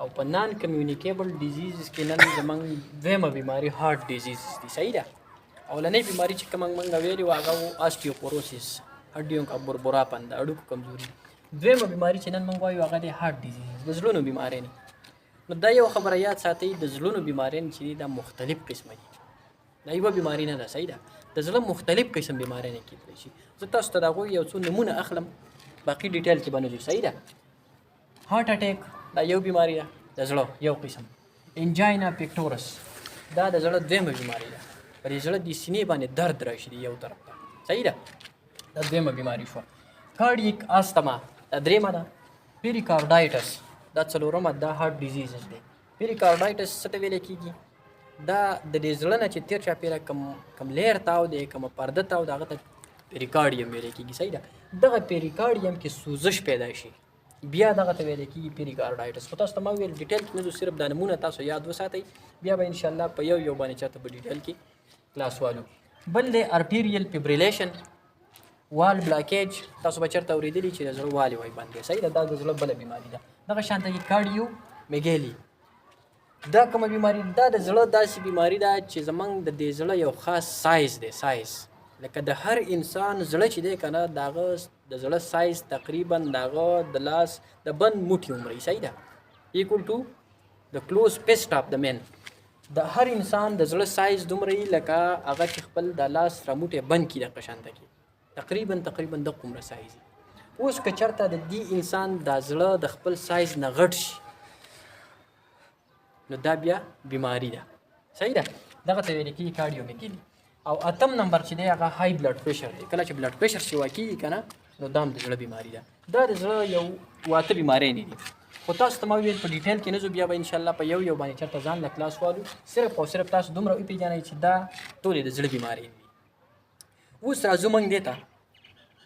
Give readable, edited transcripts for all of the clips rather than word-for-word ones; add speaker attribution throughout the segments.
Speaker 1: او په نان کمیونیکیبل ډیزیز کې نن زمونږ دویمه بیماري هارت ډیزیز دي. صحیح ده. اولنۍ بیماري چې کوم موږ ویلې وو هغه و آسټیوپوروسیس، هډیو کا بربراپن د اړوکو کمزوري. دویمه بیماري چې نن موږ وایو هغه د هارت ډیزیز، د زړونو بیمارۍ نه. نو دا یو خبره یاد ساتئ، د زړونو بیمارۍ چې دي دا مختلف قسمه دي، دا یوه بیماري نه ده. صحیح ده. د زړه مختلف قسم بیمارۍ نه کېدلی شي. زه تاسو ته د هغوی یو څو نمونه اخلم، باقي ډیټیل کې به نه ځو. صحیح ده. هارټ اټیک دا یو بیماري ده د زړه یو قسم. انجاینا پیکټورس دا د زړه دویمه بیماري ده، په دې زړه د سینې باندې درد راشي د یو طرف ته. صحیح ده. دا دویمه بیماري شوه. کارډیک آستما دا دریمه ده. پیریکارډایټس دا څلورمه، دا هارټ ډیزیزز دی. پیریکارډایټس څه ته ویلی کېږي؟ دا د دې زړه نه چې تېر چاپېره کم لیر تاو دی، کومه پرده تاو دی، هغه ته پیریکارډیم ویلی کېږي. صحیح ده. دغه پیریکارډیم کې سوزش پیدا شي، بیا دغه ته ویلی کېږي پیریکارډایټس. خو تاسو ته ما وویل ډیټیل کې نه ځو، صرف دا نمونه تاسو یاد وساتئ، بیا به انشاءالله په یو یو باندې چاته به ډیټیل کې کلاس والو. بل دی ارټیریل فیبریلیشن، وال بلاکیج. تاسو به چېرته اورېدلي چې د زړه والې وایي بند دی. صحیح ده. دا د زړه بله بیماري ده. دغه شانته کې کارډیو میګیلي دا کومه بیماري؟ دا د زړه داسې بیماري ده چې زمونږ د دې زړه یو خاص سایز دی. سایز لکه د هر انسان زړه چې دی که نه، د هغه د زړه سایز تقریبا د هغه د لاس د بند موټي عمري. صحیح ده. ایکول ټو د کلوز فیسټ اف د مین. د هر انسان د زړه سایز دومره وي لکه هغه چې خپل د لاس راموټی بند کړي دغه شانته کې، تقریبا دغه عمره سایز. اوس که چېرته د دې انسان د زړه د خپل سایز نه غټ شي نو دا بیا بیماری ده. صحیح ده. دغه ته ویل کېږي کارډیومیګیلي. او اتم نمبر چې دی هغه های بلډ پریشر دی. کله چې بلډ پریشر سیوا کېږي که نه، نو دا هم د زړه بیماري ده. دا د زړه یو واته بیمارۍ نه دي. خو تاسو ته ما وویل په ډیټیل کې نه ځو، بیا به انشاءالله په یو یو باندې چېرته ځان له کلاس والو. صرف او صرف تاسو دومره وپېژنئ چې دا ټولې د زړه بیمارۍ دي. اوس راځو موږ دې ته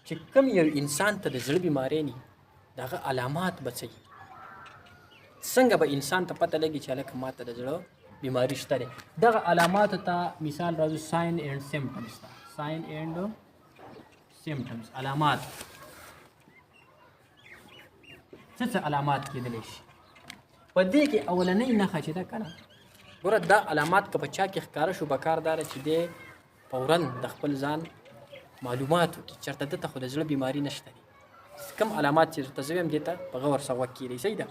Speaker 1: چې کوم یو انسان ته د زړه بیمارۍ نه د هغه علامات به څه وي، څنګه به انسان ته پته لګي چې هلکه ما ته د زړه بیماري شته دی. دغه علاماتو ته مثال راځو ساین اینډ سیمټمز ته. ساین اینډ سیمټمز، علامات. څه علامات کېدلی شي؟ په دې کې اولنۍ نښه چې ده که نه، ګوره دا علامات که په چا کې ښکاره شو، پکار دا ده چې دی فورا د خپل ځان معلومات وکړي چېرته ده ته خو د زړه بیماري نشته دی. کوم علامات چې درته زه وایم دې ته په غور سره غوږ کېدی. صحیح ده.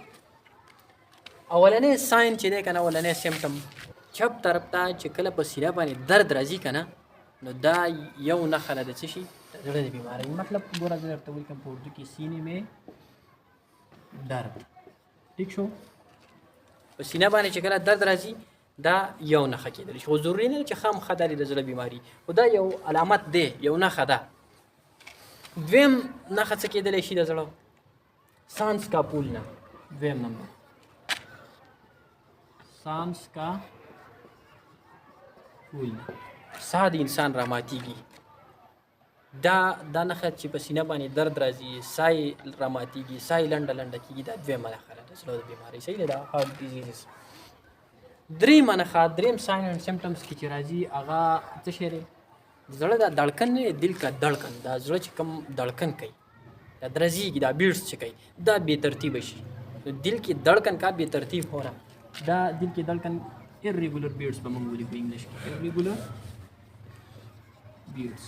Speaker 1: اولنی ساین چې دی که نه، اولنی سیمټم، چپ طرف ته چې کله په سینه باندې درد راځي که نه، نو دا یو نښه ده د څه شي؟ د زړه د بیمارۍ. مطلب ګوره زه درته ولیکم په اردو کې سینې مې درد. ټیک شو؟ په سینه باندې چې کله درد راځي دا یو نښه کېدلی شي. خو ضروري نه ده چې خامخا دا د زړه بیماري، خو دا یو علامت دی، یو نښه ده. دویم نښه څه کېدلی شي د زړه؟ سانس کا پولنا. دویم نمبر سانس کا پولنا، ساه د انسان راماتیږي. دا نښه چې په سینه باندې درد راځي، ساه یې راماتیږي، ساه یې لنډه لنډه کېږي، دا دویمه نښه ده د زړه د بیمارۍ. صحیح ده. دا هارټ ډیزیز. درېیمه نښه، درېیم ساین اینډ سیمټمز کې چې راځي هغه څه شی دی؟ زړه دا دړکن نه، دل کا دړکن. دا زړه چې کوم دړکن کوي، دا درزیږي، دا بیټس چې کوي، دا بې ترتیبه شي. دل کې دړکن کا بې ترتیب هو رہا، دا دل کې دړکن irregular beats به موږ ولیکو انګلیش کې. irregular beats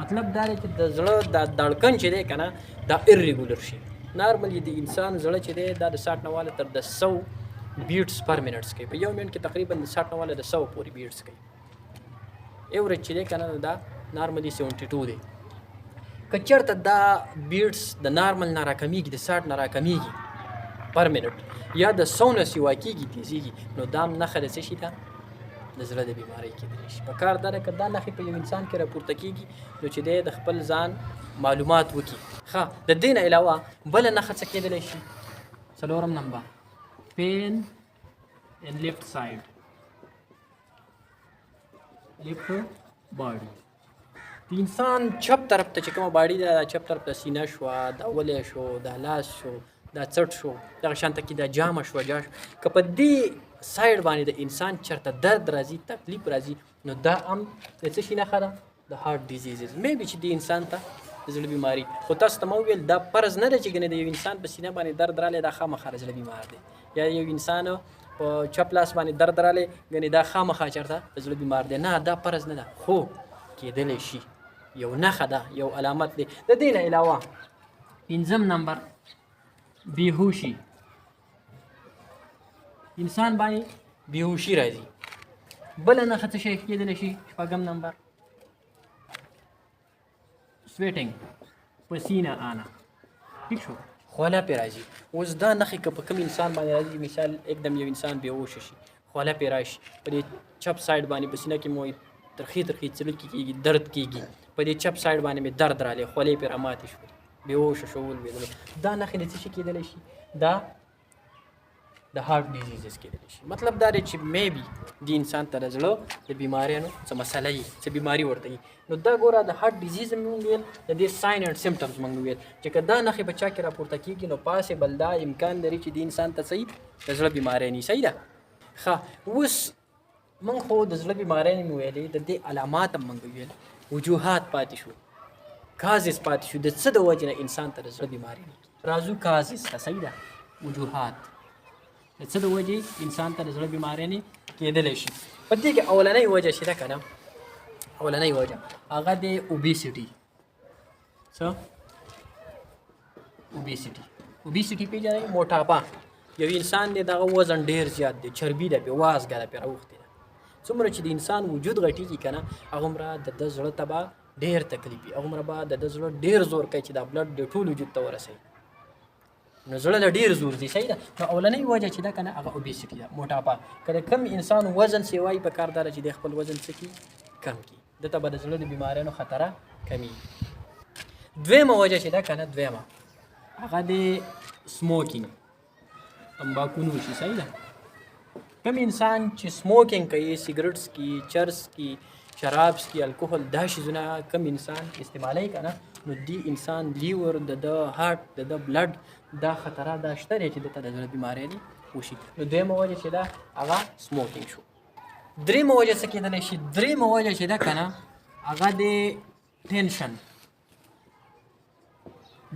Speaker 1: مطلب دا دی چې د زړه دا دړکن چې دی که نه، دا irregular شي. نارملی د انسان زړه چې دی دا د 60 نه واله تر د 100 بیټس پر منټس کوي. په یو منټ کې تقریبا د 60 نه واله د 100 پورې بیټس کوي. ایوریج چې دی که نه، دا نارملی 72 دی. که چېرته دا بیټس د نارمل نه راکمیږي، د 60 نه راکمیږي پر منټ، یا د 100 نه سیوا کېږي، تیزیږي، نو دا هم نښه د څه شي ده؟ د زړه د بیمارۍ کېدلی شي. پکار دا ده که دا نښې په یو انسان کې راپورته کېږي، نو چې دی د خپل ځان معلومات وکړي. ښه، د دې نه علاوه بله نښه څه کېدلی شي؟ څلورم نمبر پین in left side, left body. د انسان چپ طرف ته چې کومه باډي ده، چپ طرف ته سینه شوه، دا ولی شو، دا لاس شو، دا څټ شو، دغه شانته کې دا جامه شوه، که په دې سایډ باندې د انسان چېرته درد راځي، تکلیف راځي، نو دا هم د څه شي نښه ده؟ د هارټ ډیزیزز. میبي چې دې انسان ته د زړه بیماري. خو تاسو ته ما وویل دا فرض نه ده چې ګنې د یو انسان په سینه باندې درد رالی دا خامخا د زړه بیمار دی. یا یو انسان په چپ لاس باندې درد رالی ګنې دا خامخا چېرته د زړه بیمار دی. نه دا فرض نه ده، خو کېدلی شي یو نښه ده، یو علامت دی. د دې نه علاوه 5 نمبر بېهوشي، انسان باندې بېهوشي راځي. بله نښه څه شی کېدلی شي؟ 6 نمبر سویټینګ، پسینه آنا، ٹھیک شو، خوله پې راځي. اوس دا نښې که په کوم انسان باندې راځي، مثال एकदम یو انسان بېهوشه شي، خوله پې راشي، په دې چپ سایډ باندې په سینه کې مو ترخې ترخې څړیکې کېږي، درد کېږي، په دې چپ سایډ باندې مې درد رالی، خولې پې راماتې شوې، بېهوشه شو ولوېدلو. دا نښې د څه شي کېدلی شي؟ دا د هارټ ډیزیزز کېدلی شي. مطلب دا دی چې میبي دې انسان ته د زړه د بیماریانو څه مسله وي، څه بیماري ورته وي. نو دا ګوره د هارټ ډیزیز مونږ ویل، د دې ساین اینډ سمپټمز مونږ ویل چې که دا نښې په چا کې راپورته کېږي نو پاسبل دا امکان لري چې دې انسان ته صحیح د زړه بیماری ني. صحیح ده؟ ښه، اوس مونږ خو د زړه بیماری مې ویلې، د دې علامات هم مونږ ویل، وجوهات پاتې شو، کازز پاتې شو، د څه د وجې نه انسان ته د زړه بیماری نه راځو کازز ته. صحیح ده؟ وجوهات د څه د وجې انسان ته د زړه بیماری نه کېدلی شي. په دې کې اولنۍ وجه چې ده که نه، اولنۍ وجه هغه د اوبیسټي. څه؟ اوبیسټي پیژنئ؟ موټاپا. یو انسان دی دغه وزن ډېر زیات دی، چربي ده پې، وازګه ده پې راوښتې ده. څومره چې د انسان وجود غټېږي که نه، هغومره د ده زړه ته به ډېر تکلیف وي، هغومره به د ده زړه ډېر زور کوي چې دا بلډ د ټول وجود ته ورسوي. نو زړه له ډېر زور دی. صحیح ده؟ نو اولنۍ وجه چې ده که نه هغه اوبیسټي ده، موټاپا. که د کوم انسان وزن سیوایي په کار دا ده چې د خپل وزن څه کړي؟ کم کړي، دته به د زړه د بیماریانو خطره کمیږي. دویمه وجه چې ده که نه، دویمه هغه د سموکینګ، تمباکو نوشي. صحیح ده؟ کوم انسان چې سموکینګ کوي، سیګریټ څکي، چرس څکي، شراب څکي، الکوهل، دا شیزونه کوم انسان استعمالوي که نه، نو دې انسان لیور، د ده هارټ، د ده بلډ، دا خطره دا شته دی چې دته د زړه بیماری دي وشي. نو دویمه وجه چې ده هغه سموکینګ شو. دریمه وجه څه کېدلی شي؟ دریمه وجه چې ده که نه هغه د ټینشن،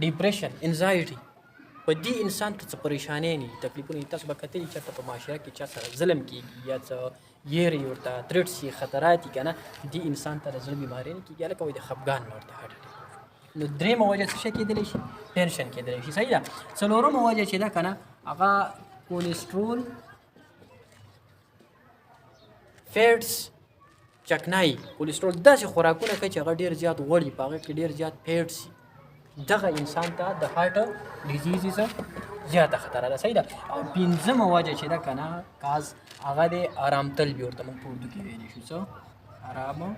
Speaker 1: ډیپریشن، انزایټي. په دې انسان ته څه پریشانۍ نه وي، تکلیفونه. تاسو به کتلي چېرته په معاشره کې چا سره ظلم کېږي یا څه یېرې ورته ترټس یي، خطرات یي که نه، دې انسان ته د زړه بیمارۍ نه کېږي، هلکه وایي د خفګان نه ورته هارټ اټیک. نو درېیمه وجه څه شی کېدلی شي؟ ټینشن کېدلی شي. صحیح ده؟ څلورمه وجه چې ده که نه هغه کولیسټرول، فیټس، چکنای. کولیسټرول داسې خوراکونه کوي چې هغه ډېر زیات غوړي، په هغه کې ډېر زیات فیټس وي. دغه انسان ته د هارټ ډیزیز زیاته خطره ده. صحیح ده؟ او 5مه وجه چې ده که نه کاز هغه د آرام طلبي، ورته موږ په اردو کې ویلی شو. څه؟ آرامه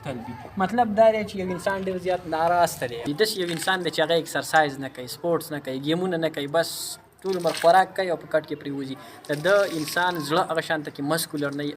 Speaker 1: طلبي. مطلب دا دی چې یو انسان ډېر زیات ناراسته دی. داسې یو انسان دی چې هغه اکسرسایز نه کوي، سپورټس نه کوي، ګیمونه نه کوي، بس ټول عمر خوراک کوي او په کټ کې پرېوځي. د ده انسان زړه هغه شانته کې مسکولر نه وي،